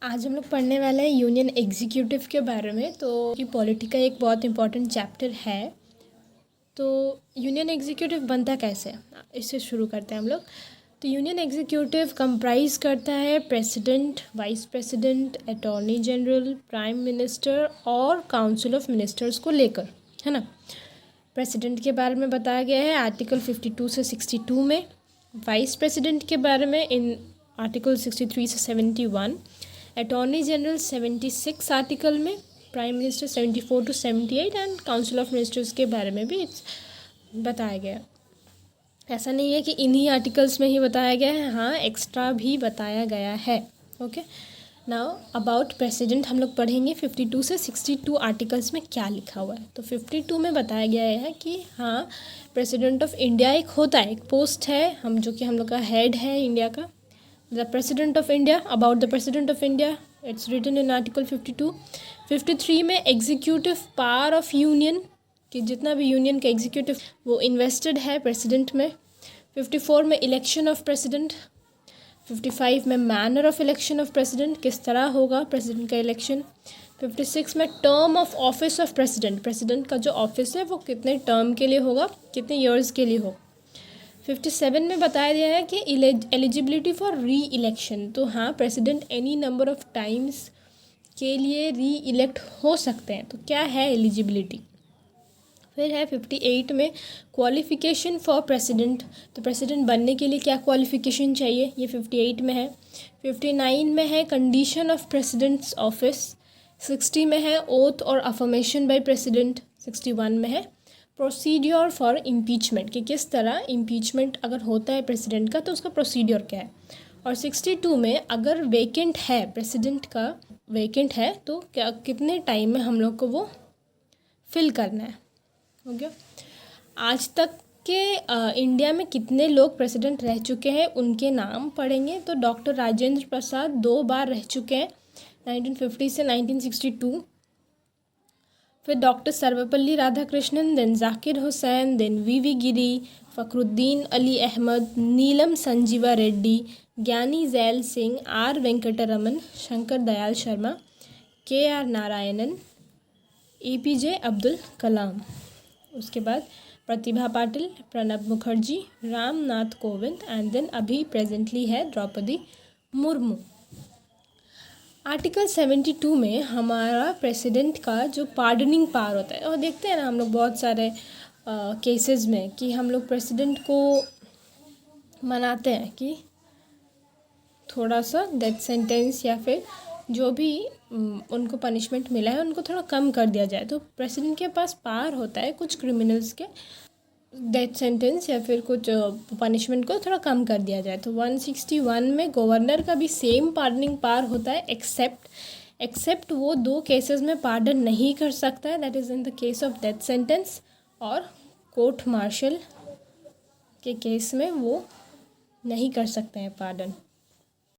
आज हम लोग पढ़ने वाले हैं यूनियन एग्जीक्यूटिव के बारे में। तो ये पॉलिटी का एक बहुत इंपॉर्टेंट चैप्टर है। तो यूनियन एग्जीक्यूटिव बनता कैसे, इससे शुरू करते हैं हम लोग। तो यूनियन एग्जीक्यूटिव कंप्राइज करता है president, vice president, attorney general, prime minister और काउंसिल ऑफ मिनिस्टर्स को लेकर, है ना। प्रेसिडेंट के बारे में बताया गया है आर्टिकल 52 से 62 में, वाइस प्रेसिडेंट के बारे में इन आर्टिकल 63 से 71, अटॉर्नी जनरल 76 आर्टिकल में, prime minister 74 to 78 and council of ministers के बारे में भी बताया गया। ऐसा नहीं है कि इन्हीं आर्टिकल्स में ही बताया गया है, हाँ एक्स्ट्रा भी बताया गया है। ओके, नाउ अबाउट प्रेसिडेंट हम लोग पढ़ेंगे 52 से 62 आर्टिकल्स में क्या लिखा हुआ है। तो 52 में बताया गया है कि हाँ प्रेसिडेंट ऑफ इंडिया एक होता है, एक पोस्ट है जो कि हम लोग का हेड है इंडिया का। The President of India, about the President of India, it's written in Article 52. 53 में एग्जीक्यूटिव पावर ऑफ यूनियन, कि जितना भी यूनियन का एग्जीक्यूटिव वो इन्वेस्टेड है प्रेसिडेंट में। 54 में इलेक्शन ऑफ प्रेसिडेंट। 55 में manner of election of president, किस तरह होगा प्रेसिडेंट का इलेक्शन। 56 में term of office of president, president का जो ऑफिस है वो कितने टर्म के लिए होगा, कितने ईयर्स के लिए हो। 57 में बताया गया है कि एलिजिबिलिटी फॉर री इलेक्शन, तो हाँ president any number of times के लिए री इलेक्ट हो सकते हैं। तो क्या है एलिजिबिलिटी। फिर है 58 में क्वालिफ़िकेशन फॉर प्रेसिडेंट, तो प्रेसिडेंट बनने के लिए क्या क्वालिफ़िकेशन चाहिए, ये 58 में है। 59 में है कंडीशन ऑफ प्रेसिडेंट्स ऑफिस। 60 में है ओथ और अफर्मेशन बाय प्रेसिडेंट। 61 में है प्रोसीड्योर फॉर इम्पीचमेंट, कि किस तरह इम्पीचमेंट अगर होता है प्रेसिडेंट का तो उसका प्रोसीड्योर क्या है। और 62 में अगर वेकेंट है, प्रेसिडेंट का वेकेंट है तो क्या कितने टाइम में हम लोग को वो फिल करना है। हो गया। आज तक के इंडिया में कितने लोग प्रेसिडेंट रह चुके हैं उनके नाम पढ़ेंगे। तो डॉक्टर राजेंद्र प्रसाद 2 बार रह चुके हैं, 1950 से 1962। फिर doctor Sarvepalli Radhakrishnan, then Zakir Hussain, then V Giri, Fakhruddin Ali Ahmed, Neelam Sanjiva Reddy, Giani Zail Singh, R Venkataraman, Shankar Dayal Sharma, KR Narayanan, APJ Abdul Kalam. उसके बाद प्रतिभा पाटिल, प्रणब मुखर्जी, रामनाथ कोविंद एंड देन अभी प्रेजेंटली है द्रौपदी मुर्मू। आर्टिकल 72 में हमारा प्रेसिडेंट का जो पार्डनिंग पावर होता है, और देखते हैं ना हम लोग बहुत सारे केसेस में कि हम लोग प्रेसिडेंट को मनाते हैं कि थोड़ा सा डेथ सेंटेंस या फिर जो भी उनको पनिशमेंट मिला है उनको थोड़ा कम कर दिया जाए। तो प्रेसिडेंट के पास पावर होता है कुछ क्रिमिनल्स के डेथ सेंटेंस या फिर कुछ पनिशमेंट को थोड़ा कम कर दिया जाए। तो 161 में गवर्नर का भी सेम पार्डनिंग पावर होता है, एक्सेप्ट वो 2 केसेस में पार्डन नहीं कर सकता है, that is in the case of death sentence और कोर्ट मार्शल के केस में वो नहीं कर सकते हैं पार्डन।